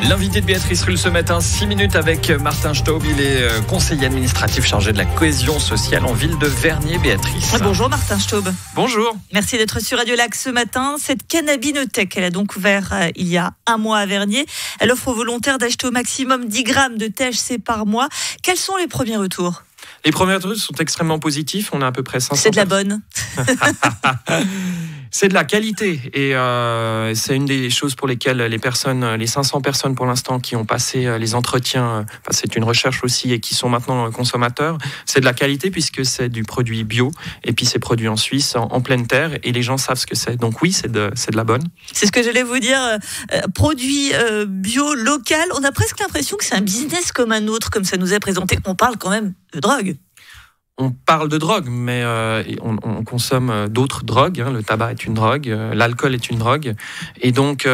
L'invité de Béatrice Rulle ce matin, 6 minutes avec Martin Staub. Il est conseiller administratif chargé de la cohésion sociale en ville de Vernier. Béatrice. Bonjour Martin Staub. Bonjour. Merci d'être sur Radio Lac ce matin. Cette cannabinothèque, elle a donc ouvert il y a un mois à Vernier. Elle offre aux volontaires d'acheter au maximum 10 grammes de THC par mois. Quels sont les premiers retours ? Les premiers retours sont extrêmement positifs. On a à peu près 500. C'est de la bonne. C'est de la qualité et c'est une des choses pour lesquelles les 500 personnes pour l'instant qui ont passé les entretiens, c'est une recherche aussi et qui sont maintenant consommateurs, c'est de la qualité puisque c'est du produit bio et puis c'est produit en Suisse, en pleine terre et les gens savent ce que c'est. Donc oui, c'est de la bonne. C'est ce que j'allais vous dire, produit bio, local. On a presque l'impression que c'est un business comme un autre, comme ça nous est présenté. On parle quand même de drogue. On parle de drogue, mais on consomme d'autres drogues. Le tabac est une drogue, l'alcool est une drogue. Et donc,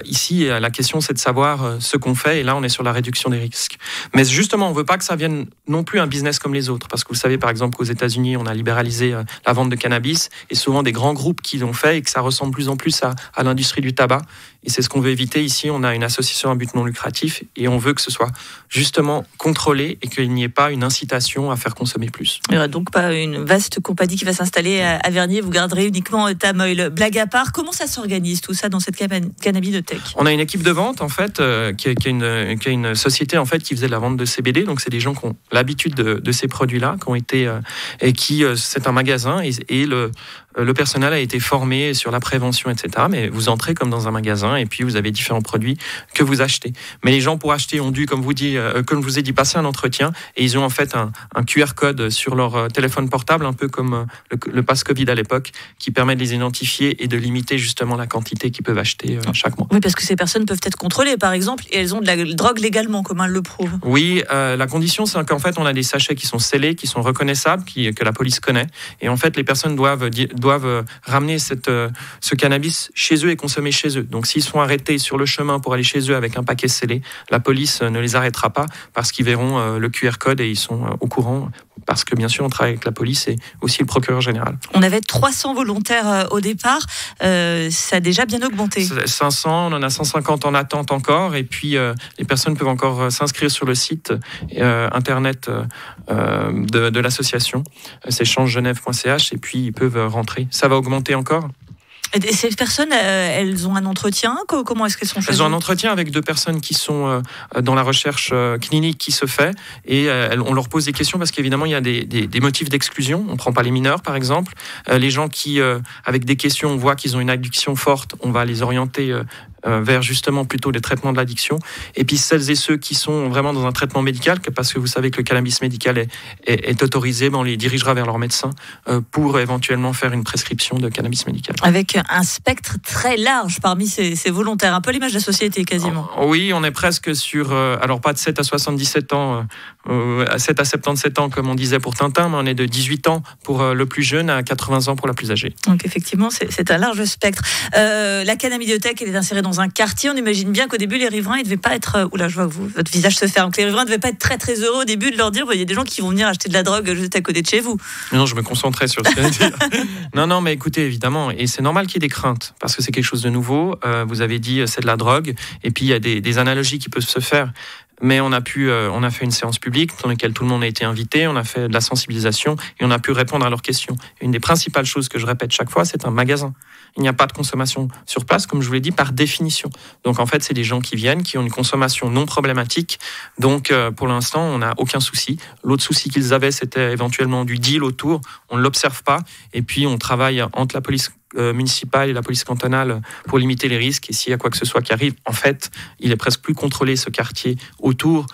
ici, la question, c'est de savoir ce qu'on fait. Et là, on est sur la réduction des risques. Mais justement, on ne veut pas que ça vienne non plus un business comme les autres. Parce que vous savez, par exemple, qu'aux États-Unis, on a libéralisé la vente de cannabis. Et souvent, des grands groupes qui l'ont fait et que ça ressemble de plus en plus à l'industrie du tabac. Et c'est ce qu'on veut éviter. Ici, on a une association à but non lucratif. Et on veut que ce soit justement contrôlé et qu'il n'y ait pas une incitation à faire consommer plus. Il n'y aura donc pas une vaste compagnie qui va s'installer à Vernier. Vous garderez uniquement Tamoil. Blague à part, comment ça s'organise tout ça dans cette cannabinothèque ? On a une équipe de vente en fait qui a une société en fait qui faisait de la vente de CBD. Donc c'est des gens qui ont l'habitude de ces produits-là, qui ont été et qui c'est un magasin et le personnel a été formé sur la prévention, etc. Mais vous entrez comme dans un magasin et puis vous avez différents produits que vous achetez. Mais les gens pour acheter ont dû, comme je vous ai dit, passer un entretien et ils ont en fait un QR code sur leur téléphone portable, un peu comme le pass Covid à l'époque, qui permet de les identifier et de limiter justement la quantité qu'ils peuvent acheter chaque mois. Oui, parce que ces personnes peuvent être contrôlées, par exemple, et elles ont de la drogue légalement, comme elles le prouvent. Oui, la condition, c'est qu'en fait, on a des sachets qui sont scellés, qui sont reconnaissables, que la police connaît. Et en fait, les personnes doivent ramener ce cannabis chez eux et consommer chez eux. Donc, s'ils sont arrêtés sur le chemin pour aller chez eux avec un paquet scellé, la police ne les arrêtera pas parce qu'ils verront le QR code et ils sont au courant. Parce que bien sûr, on travaille avec la police et aussi le procureur général. On avait 300 volontaires au départ. Ça a déjà bien augmenté. 500, on en a 150 en attente encore. Et puis, les personnes peuvent encore s'inscrire sur le site internet de l'association. C'est changegenève.ch et puis ils peuvent rentrer. Ça va augmenter encore. Et ces personnes, elles ont un entretien ? Comment est-ce qu'elles sont choisies ? Elles ont un entretien avec 2 personnes qui sont dans la recherche clinique qui se fait et on leur pose des questions parce qu'évidemment il y a des motifs d'exclusion. On ne prend pas les mineurs par exemple. Les gens qui, avec des questions, on voit qu'ils ont une addiction forte, on va les orienter vers justement plutôt des traitements de l'addiction. Et puis celles et ceux qui sont vraiment dans un traitement médical, parce que vous savez que le cannabis médical est autorisé, on les dirigera vers leur médecin pour éventuellement faire une prescription de cannabis médical. Avec un spectre très large parmi ces volontaires, un peu l'image de la société quasiment. Oui, on est presque sur, alors pas de 7 à 77 ans, 7 à 77 ans comme on disait pour Tintin, mais on est de 18 ans pour le plus jeune à 80 ans pour la plus âgée. Donc effectivement, c'est un large spectre. La cannabinothèque, elle est insérée dans un quartier. On imagine bien qu'au début, les riverains, ils devaient pas être... Oula, je vois que votre visage se ferme. Que les riverains ne devaient pas être très très heureux au début de leur dire, il y a des gens qui vont venir acheter de la drogue juste à côté de chez vous. Non, je me concentrais sur ce que je dire. Non, mais écoutez, évidemment, et c'est normal qu'il y ait des craintes, parce que c'est quelque chose de nouveau. Vous avez dit, c'est de la drogue, et puis il y a des analogies qui peuvent se faire. Mais on a fait une séance publique dans laquelle tout le monde a été invité, on a fait de la sensibilisation et on a pu répondre à leurs questions. Une des principales choses que je répète chaque fois, c'est un magasin. Il n'y a pas de consommation sur place, comme je vous l'ai dit, par définition. Donc en fait, c'est des gens qui viennent, qui ont une consommation non problématique. Donc pour l'instant, on n'a aucun souci. L'autre souci qu'ils avaient, c'était éventuellement du deal autour. On ne l'observe pas. Et puis on travaille entre la police municipale et la police cantonale pour limiter les risques. Et s'il y a quoi que ce soit qui arrive, en fait, il est presque plus contrôlé ce quartier autour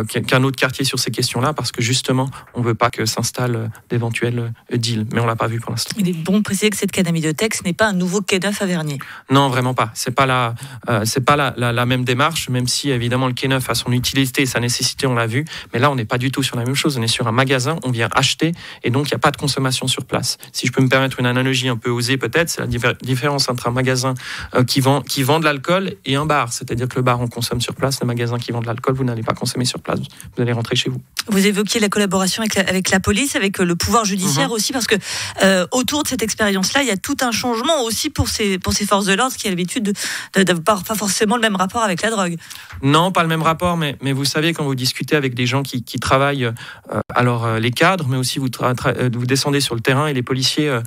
qu'un autre quartier sur ces questions-là, parce que justement, on ne veut pas que s'installent d'éventuels deals. Mais on ne l'a pas vu pour l'instant. Il est bon de préciser que cette cannabinothèque, ce n'est pas un nouveau quai neuf à Vernier. Non, vraiment pas. C'est pas la même démarche, même si évidemment le quai neuf a son utilité et sa nécessité, on l'a vu. Mais là, on n'est pas du tout sur la même chose. On est sur un magasin, on vient acheter et donc il n'y a pas de consommation sur place. Si je peux me permettre une analogie un peu osée peut-être, c'est la différence entre un magasin qui vend de l'alcool et un bar. C'est-à-dire que le bar, on consomme sur place. Le magasin qui vend de l'alcool, vous n'allez pas consommer sur place. Vous allez rentrer chez vous. Vous évoquiez la collaboration avec la police, avec le pouvoir judiciaire aussi, parce que autour de cette expérience-là, il y a tout un changement aussi aussi pour ces forces de l'ordre qui ont l'habitude d'avoir pas forcément le même rapport avec la drogue. Non, pas le même rapport, mais vous savez, quand vous discutez avec des gens qui travaillent, les cadres, mais aussi vous descendez sur le terrain et les policiers,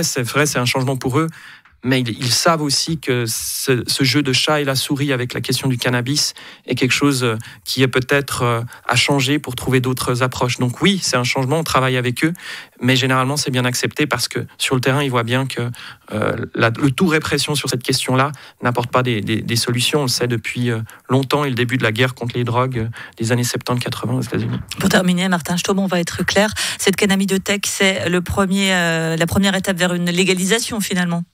c'est un changement pour eux. Mais ils savent aussi que ce jeu de chat et la souris avec la question du cannabis est quelque chose qui est peut-être à changer pour trouver d'autres approches. Donc oui, c'est un changement, on travaille avec eux, mais généralement c'est bien accepté parce que sur le terrain, ils voient bien que le tout répression sur cette question-là n'apporte pas des solutions. On le sait depuis longtemps et le début de la guerre contre les drogues des années 70-80 aux États-Unis. Pour terminer, Martin Staub, on va être clair, cette cannabidothèque, c'est la première étape vers une légalisation finalement.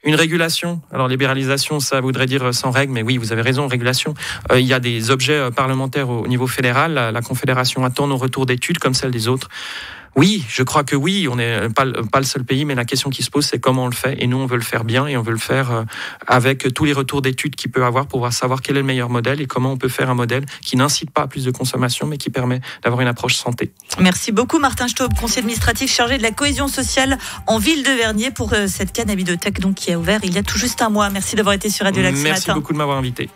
Une régulation. Alors, libéralisation, ça voudrait dire sans règles, mais oui, vous avez raison, régulation. Il y a des objets parlementaires au niveau fédéral. La Confédération attend nos retours d'études comme celles des autres. Oui, je crois que oui, on n'est pas le seul pays, mais la question qui se pose, c'est comment on le fait. Et nous, on veut le faire bien et on veut le faire avec tous les retours d'études qu'il peut avoir pour savoir quel est le meilleur modèle et comment on peut faire un modèle qui n'incite pas à plus de consommation, mais qui permet d'avoir une approche santé. Merci beaucoup, Martin Staub, conseiller administratif chargé de la cohésion sociale en ville de Vernier pour cette cannabidothèque donc, qui a ouvert il y a tout juste un mois. Merci d'avoir été sur Radio Lac ce matin. Merci beaucoup de m'avoir invité.